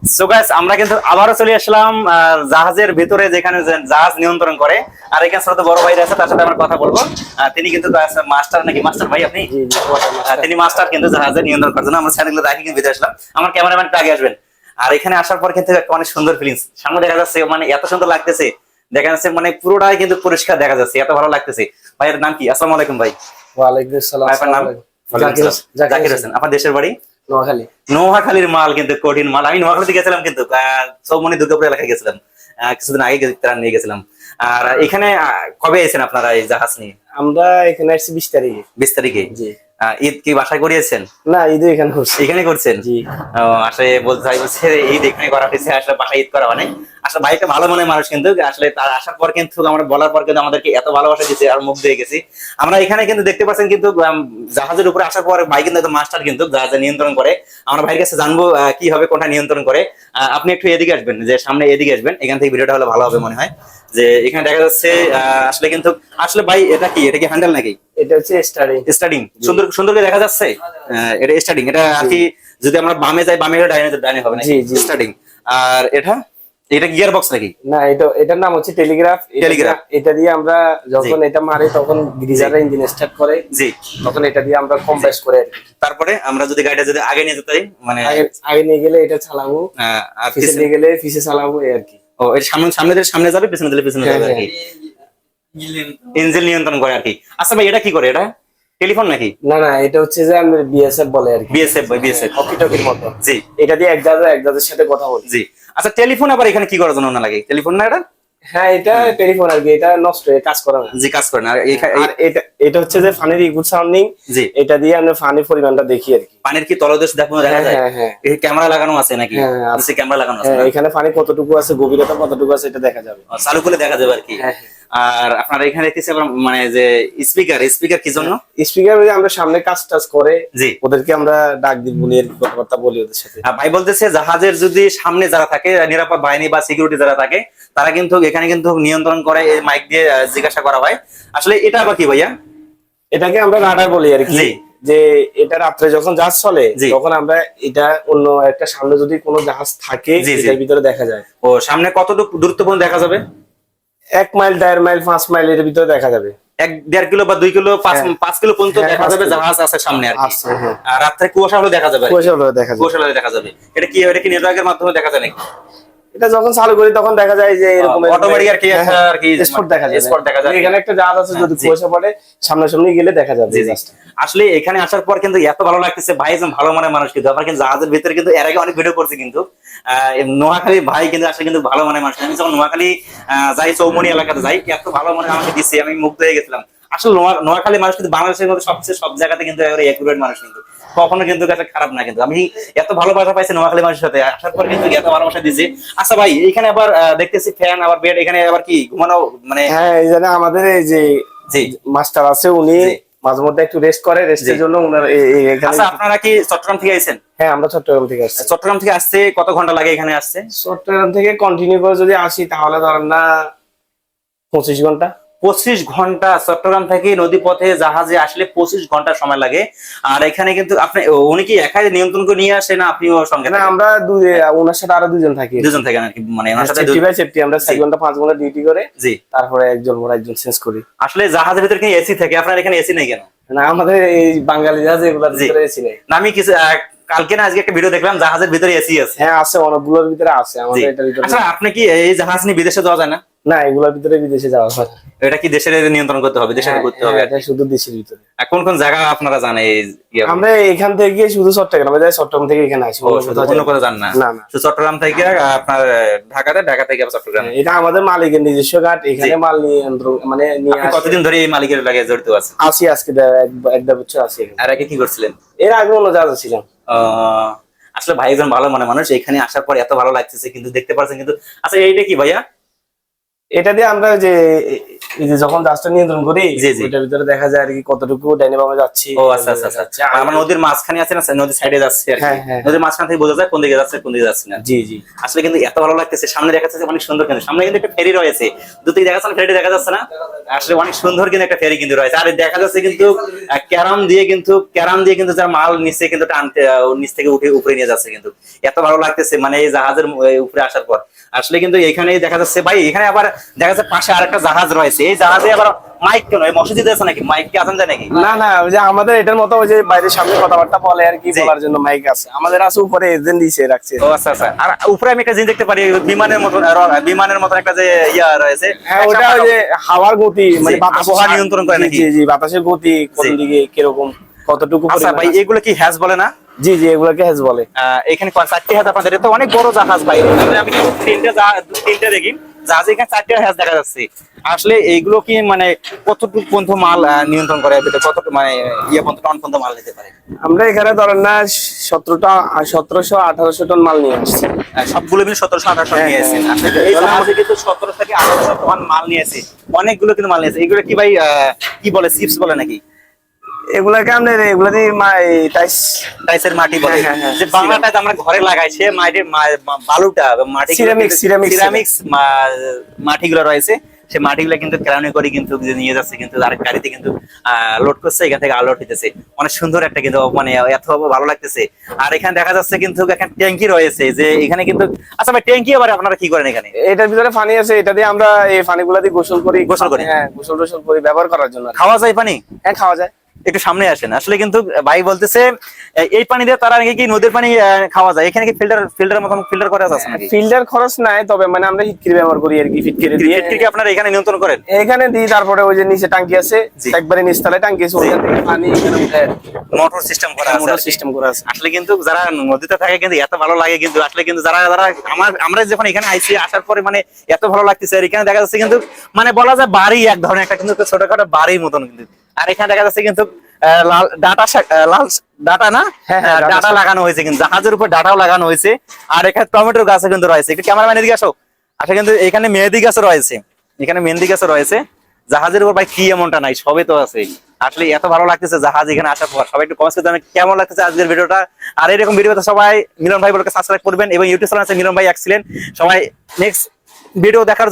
So guys আমরা কিন্তু আবারও চলে আসলাম জাহাজের ভিতরে, যেখানে জাহাজ নিয়ন্ত্রণ করে। আর এখানে ছোট বড় ভাই আছে, তার সাথে আমরা কথা বলবো। তিনি কিন্তু মাস্টার নাকি, মাস্টার ভাই আপনি? জি জি কোয়ার্টার মাস্টার। তিনি মাস্টার কিন্তু জাহাজের নিয়ন্ত্রণ করার জন্য আমরা চ্যানেলগুলো দেখি কিন্তু ভিতরে আসলাম। আমার ক্যামেরাম্যান আগে আসবেন। আর এখানে আসার পর কিন্তু একটা অনেক সুন্দর ফিলিংস সামনে দেখা যাচ্ছে, মানে এত সুন্দর লাগতেছে, দেখা যাচ্ছে মানে পুরোটাই কিন্তু পরিষ্কার দেখা যাচ্ছে, এত ভালো লাগতেছে। ভাইয়ের নাম কি? আসসালামু আলাইকুম ভাই। ওয়ালাইকুম আসসালাম। ভাই আপনার নাম? জাকির জাকির হোসেন। আপনার দেশের বাড়ি? নোয়াখালী। নোয়াখালীর মাল কিন্তু কঠিন মাল। আমি নোয়াখালীতে গেছিলাম কিন্তু চৌমনি দুর্গাপুর এলাকায় গেছিলাম কিছুদিন আগে, ত্রাণ নিয়ে গেছিলাম। আর এখানে কবে এসেছেন আপনারা এই জাহাজ নিয়ে? আমরা এখানে আসছি 20 তারিখে। 20 তারিখে? জি। ঈদ কি বাসায় করিয়েছেন? না, ঈদ এখানে করছি। এখানে করছেন? জি। আসলে বলতে চাই বলছে ঈদ এখানে করা হয়েছে, আসলে বাসায় ঈদ করা মানে আসলে ভাই একটা ভালো মনের মানুষ, কিন্তু আসলে তার আসার পর কিন্তু আমরা বলার পর কিন্তু আমাদেরকে এত ভালোবাসা দিয়েছে আর মুখ দিয়ে গেছি। আমরা এখানে কিন্তু দেখতে পাচ্ছেন কিন্তু জাহাজের উপরে আসার পর ভাই কিন্তু মাস্টার কিন্তু জাহাজে নিয়ন্ত্রণ করে। আমরা ভাইয়ের কাছে জানবো কি হবে, কোনটা নিয়ন্ত্রণ করে। আপনি একটু এদিকে আসবেন, যে সামনে এদিকে আসবেন, এখান থেকে ভিডিওটা হলে ভালো হবে মনে হয়। যে এখানে দেখা যাচ্ছে আসলে কিন্তু আসলে ভাই এটা কি, এটা কি হ্যান্ডেল নাকি? এটা হচ্ছে স্টারিং। স্টার্টিং সুন্দর সুন্দর করে দেখা যাচ্ছে। এটা স্টার্টিং, এটা আর কি যদি আমরা বামে যাই বামে গেলে ডাইনে ডাইনে হবে না? জি জি। স্টার্টিং। আর এটা এটা গিয়ার বক্স নাকি? না, এটার নাম হচ্ছে টেলিগ্রাফ। টেলিগ্রাফ। এটা দিয়ে আমরা যখন এটা মারি তখন গ্রিজার ইঞ্জিন স্টার্ট করে। জি। তখন এটা দিয়ে আমরা কম্প্রেস করে আর কি। তারপরে আমরা যদি গাড়িটা যদি আগে নিয়ে যেতে চাই, মানে আগে নিয়ে গেলে এটা চালাবো, আর পিছে নিয়ে গেলে পিছে চালাবো এই আর কি। ও এটা সামনে সামনে দিলে সামনে যাবে, পিছনে দিলে পিছনে যাবে আর কি। ইঞ্জিন নিয়ন্ত্রণ করে আর কি। আচ্ছা ভাই এটা কি করে? এটা টেলিফোন নাকি? না না, এটা হচ্ছে যে আমরা বিএসএফ বলে আর কি। বিএসএফ ভাই, বিএসএফ। হকি টকির মতো। জি। এটা দিয়ে এক জাজের সাথে কথা বলি। জি। আচ্ছা টেলিফোন আবার এখানে কি করার জন্য না লাগে? টেলিফোন না এটা? হ্যাঁ, এটা টেলিফোন আর কি। এটা নষ্ট হয়ে কাজ করে না। জি, কাজ করে না। আর আর এটা হচ্ছে যে ফানির ইকুড সাউন্ডিং। জি। এটা দিয়ে আমরা ফানির পরিমাণটা দেখি আর কি। পানির কি তলদেশ দেখা হ্যাঁ যায়? হ্যাঁ হ্যাঁ। এই ক্যামেরা লাগানো আছে নাকি? হ্যাঁ, আছে। নিচে ক্যামেরা লাগানো আছে হ্যাঁ, না? এখানে পানি কতটুকু আছে, গভীরতা কতটুকু আছে এটা দেখা যাবে। চালু করলে দেখা যাবে আর কি। হ্যাঁ আর আপনার এখানে দেখতেছি আবার মানে যে স্পিকার, স্পিকার কি জন্য? স্পিকার আমরা সামনে কাজ টাজ করে জি। ওদেরকে আমরা ডাক দিই, বলি আর কি, কথাবার্তা বলি ওদের সাথে। ভাই বলতেছে জাহাজের যদি সামনে যারা থাকে, নিরাপদ বাহিনী বা সিকিউরিটি যারা থাকে, তারা কিন্তু এখানে কিন্তু নিয়ন্ত্রণ করে, এই মাইক দিয়ে জিজ্ঞাসা করা হয়। আসলে এটা আবার কি ভাইয়া? এটাকে আমরা রাডার বলি আর কি। জি। যে এটা রাত্রে যখন জাহাজ চলে জি। তখন আমরা এটা অন্য একটা সামনে যদি কোনো জাহাজ থাকে জি, জি। এটার ভিতরে দেখা যায়। ও সামনে কতটুকু দূরত্ব পর্যন্ত দেখা যাবে? 1 মাইল, 1.5 মাইল, 5 মাইল এর ভিতরে দেখা যাবে। 1-1.5 কিলো বা 2 কিলো, 5 হ্যাঁ। 5 কিলো পর্যন্ত হ্যাঁ, দেখা 5 যাবে কিলো। জাহাজ আছে সামনে আর কি। আছে, হ্যাঁ। আর রাত্রে কুয়াশা হলে দেখা যাবে আর কি। কুয়াশা হলে দেখা যায়। কুয়াশা হলে দেখা যাবে। এটা কি, এটা কি নেটওয়ার্কের মাধ্যমে দেখা যায় নাকি? এটা যখন চালু করি তখন দেখা যায় যে এরকম অটোমেটিক আর কি একটা আর কি স্পট দেখা যায়। স্পট দেখা যায়। এখানে একটা জাহাজ আছে, যদি জি। কুয়াশা পড়ে সামনাসামনি গেলে দেখা যাবে জি, জি। জাহাজটা। আসলে এখানে আসার পর কিন্তু এত ভালো লাগতেছে ভাই, একজন ভালো মনের মানুষ কিন্তু। আমরা কিন্তু জাহাজের ভিতরে কিন্তু এর আগে অনেক ভিডিও করছি কিন্তু নোয়াখালী ভাই কিন্তু আসলে কিন্তু ভালো মনের মানুষ। আমি যখন নোয়াখালী যাই, চৌমনি এলাকাতে যাই, এত ভালো মনে আমাকে দিচ্ছে, আমি মুগ্ধ হয়ে গেছিলাম। আসলে নোয়াখালী মানুষ কিন্তু বাংলাদেশের মধ্যে সবচেয়ে সব জায়গাতে কিন্তু একুরেট মানুষ কিন্তু, কখনো কিন্তু কাছে খারাপ না। কিন্তু আমি এত ভালোবাসা পাইছি নোয়াখালী মানুষের সাথে আসার পর কিন্তু এত ভালোবাসা দিয়েছে। আচ্ছা ভাই এখানে আবার দেখতেছি ফ্যান আবার বেড, এখানে আবার কি ঘুমানো মানে? হ্যাঁ, এই জায়গায় আমাদের এই যে জি। মাস্টার আছে, উনি জি। মাঝে মধ্যে একটু রেস্ট করে, রেস্টের জি। জন্য উনার এখানে। আচ্ছা আপনারা কি চট্টগ্রাম থেকে আইছেন? হ্যাঁ, আমরা চট্টগ্রাম থেকে আসছি। চট্টগ্রাম থেকে আসছে কত ঘন্টা লাগে এখানে আসছে? চট্টগ্রাম থেকে কন্টিনিউ করে যদি আসি তাহলে ধরেন না 25 ঘন্টা। 25 ঘন্টা চট্টগ্রাম থেকে নদী পথে জাহাজে আসলে 25 ঘন্টা সময় লাগে। আর এখানে কিন্তু আপনি, উনি কি একাই নিয়ন্ত্রণ করে নিয়ে আসে না আপনিও সঙ্গে না, থাকেন? আমরা ওনার সাথে আরো দুজন থাকি। দুজন থাকেন আর কি, মানে ওনার সাথে সেফটি বাই সেফটি আমরা 4 ঘন্টা 5 ঘন্টা ডিউটি করে জি। তারপরে একজন চেঞ্জ করি। আসলে জাহাজের ভিতরে কি এসি থাকে? আপনার এখানে এসি নেই কেন? না, আমাদের এই বাঙালি জাহাজ এগুলোর জি। ভিতরে এসি নেই। না আমি কিছু কালকে না আজকে একটা ভিডিও দেখলাম জাহাজের ভিতরে এসি আছে। হ্যাঁ, আছে, অনেকগুলোর ভিতরে আছে, জি। আমাদের এটার ভিতরে আচ্ছা আপনি কি এই জাহাজ নিয়ে বিদেশে যাওয়া যায় না? না, এগুলোর ভিতরে বিদেশে যাওয়া হয় না। এটা কি দেশের নিয়ন্ত্রণ করতে হবে, দেশের করতে হবে? হ্যাঁ, এটা শুধু দেশের ভিতরে। আর কোন কোন জায়গা আপনারা জানেন এই আমরা এখান থেকে শুধু চট্টগ্রামে যাই, চট্টগ্রাম থেকে এখানে আসি, ও শুধু অন্য কোথাও যান না? না না। শুধু চট্টগ্রাম থেকে আপনার ঢাকা থেকে আবার চট্টগ্রাম। এটা আমাদের মালিকের নিজস্ব ঘাট, এখানে মাল নিয়ন্ত্রণ মানে নিয়ে আপনি কতদিন ধরে এই মালিকের লাগে জড়িত আছেন? আসি আজকে এক দেড় বছর আছি এখানে। আর আগে কি করছিলেন? এর আগে অন্য জায়গা ছিলাম। আসলে ভাই একজন ভালো মনে মানুষ, এখানে আসার পর এত ভালো লাগতেছে কিন্তু দেখতে পাচ্ছেন কিন্তু। আচ্ছা এইটা কি ভাইয়া? এটা দিয়ে আমরা যে এই যে যখন জাহাজটা নিয়ন্ত্রণ করি জি, জি। ওইটার ভিতরে দেখা যায় আর কি কতটুকু ডাইনে বামে যাচ্ছি। ও আচ্ছা আচ্ছা আচ্ছা, আমরা নদীর মাঝখানে আছি না, নদীর সাইডে যাচ্ছে আর কি। হ্যাঁ, হ্যাঁ। নদীর মাঝখান থেকে বোঝা যায় কোন দিকে যাচ্ছে কোন দিকে যাচ্ছে না। জি জি। আসলে কিন্তু এত ভালো লাগতেছে, সামনে দেখা যাচ্ছে অনেক সুন্দর, কিন্তু সামনে কিন্তু একটা ফেরি রয়েছে, দুদিকে দেখা যাচ্ছে ফেরিটা দেখা যাচ্ছে না, আসলে অনেক সুন্দর কিন্তু একটা ফেরি কিন্তু রয়েছে। আর দেখা যাচ্ছে কিন্তু ক্যারাম দিয়ে কিন্তু যার মাল নিচে কিন্তু টানতে নিচ থেকে উঠে উপরে নিয়ে যাচ্ছে, কিন্তু এত ভালো লাগতেছে মানে এই জাহাজের উপরে আসার পর। আসলে কিন্তু এখানে দেখা যাচ্ছে ভাই, এখানে আবার দেখা যাচ্ছে পাশে আর একটা জাহাজ রয়েছে, এই জাহাজে আবার মাইক কেন মসজিদ আছে নাকি, মাইক কি আছেন যায় নাকি? না না, ওই যে আমাদের এটার মতো ওই যে বাইরের সামনে কথাবার্তা বলে আর কি, জি। বলার জন্য মাইক আছে, আমাদের আছে উপরে এজেন্ট দিছে রাখছে। ও আচ্ছা আচ্ছা। আর উপরে আমি একটা জিনিস দেখতে পারি, বিমানের মতন একটা যে ইয়া রয়েছে, হ্যাঁ, ওটা ওই যে হাওয়ার গতি মানে জি, বাতাস আবহাওয়া নিয়ন্ত্রণ করে নাকি? জি জি, বাতাসের গতি কোন জি। দিকে কিরকম কতটুকু আচ্ছা পরিমাণ ভাই, আছে। এগুলো কি হ্যাজ বলে না? জি জি, এগুলোকে হ্যাজ বলে। এখানে চারটি হ্যাজ আপনাদের, এটা তো অনেক বড় জাহাজ ভাই, আমি কিন্তু তিনটা দেখি জাহাজে, এখানে চারটি হ্যাজ দেখা যাচ্ছে। আসলে এইগুলো কি মানে কতটুকু পর্যন্ত মাল নিয়ন্ত্রণ করে, কতটুকু মানে ইয়ে পর্যন্ত টন পর্যন্ত মাল নিতে পারে? আমরা এখানে ধরেন না 1700-1800 টন মাল নিয়ে আসছি। সবগুলো মিলে 1700-1800 হ্যাঁ, নিয়ে এসেছেন। হ্যাঁ। আসলে এই জাহাজে কিন্তু 17 থেকে 1800 টন মাল নিয়ে এসে, অনেকগুলো কিন্তু মাল নিয়ে এসে। এগুলো কি ভাই কি বলে, চিপস বলে নাকি? এগুলাকে আমরা এগুলা দিয়ে টাইস টাইসের মাটি বলে, হ্যাঁ, হ্যাঁ, যে বাংলাটাতে আমরা ঘরে লাগাই, সে মাটির বালুটা মাটি সিরামিক্স মাটিগুলো রয়েছে, সে মাটিগুলো কিন্তু কেরানি করে কিন্তু নিয়ে যাচ্ছে, কিন্তু আরেক গাড়িতে কিন্তু লোড করছে, এখান থেকে আলোড হইতেছে। অনেক সুন্দর একটা কিন্তু মানে এত ভালো লাগতেছে। আর এখানে দেখা যাচ্ছে কিন্তু এখানে ট্যাঙ্কি রয়েছে, যে এখানে কিন্তু আচ্ছা ভাই, ট্যাঙ্কি আবার আপনারা কি করেন এখানে? এটার ভিতরে পানি আছে, এটা দিয়ে আমরা এই পানিগুলা দিয়ে গোসল করি। গোসল করি? হ্যাঁ, গোসল টোসল করি ব্যবহার করার জন্য আর কি। খাওয়া যায় পানি? হ্যাঁ, খাওয়া যায়। একটু সামনে আসেন। আসলে কিন্তু ভাই বলতেছে এই পানি দিয়ে তারা নাকি নদীর পানি খাওয়া যায়, এখানে কি ফিল্টার মতন ফিল্টার করা আছে নাকি? ফিল্টার খরচ নাই, তবে মানে আমরা হিটকিরি ব্যবহার করি আর কি, ফিটকিরি দিয়ে কি আপনারা এখানে নিয়ন্ত্রণ করেন? এখানে দিই। তারপরে ওই যে নিচে টাঙ্কি আছে, জি। একবারে নিচতলায় টাঙ্কি আছে, ওখান থেকে পানি এখানে উঠে মোটর সিস্টেম করা আছে, মোটর সিস্টেম করা আছে। আসলে কিন্তু যারা নদীতে থাকে কিন্তু এত ভালো লাগে, কিন্তু আসলে কিন্তু যারা যারা আমরা যখন এখানে আইসি আসার পরে মানে এত ভালো লাগতেছে। আর এখানে দেখা যাচ্ছে কিন্তু মানে বলা যায় বাড়ি এক ধরনের একটা কিন্তু ছোটখাটো বাড়ির মতন কিন্তু। আর এখানে দেখা যাচ্ছে কিন্তু লাল ডাটা না, হ্যাঁ, হ্যাঁ, ডাটা লাগানো হয়েছে, কিন্তু জাহাজের উপর ডাটাও লাগানো হয়েছে। আর এখানে টমেটোর গাছও কিন্তু রয়েছে। একটু ক্যামেরাম্যান এদিকে আসো। আসলে কিন্তু এখানে মেহেদি গাছও রয়েছে, এখানে মেহেন্দি গাছও রয়েছে। জাহাজের উপর ভাই কি এমনটা নাই, সবই তো আছে। আসলে এত ভালো লাগতেছে জাহাজ এখানে আসার পর। সবাই একটু কমেন্ট করে জানাবেন কেমন লাগতেছে আজকের ভিডিওটা। আর এরকম ভিডিও সবাই মিলন ভাই বলকে সাবস্ক্রাইব করবেন, এবং ইউটিউব চ্যানেল আছে মিলন ভাই এক্সিলেন্ট। সবাই নেক্সট ভিডিও দেখার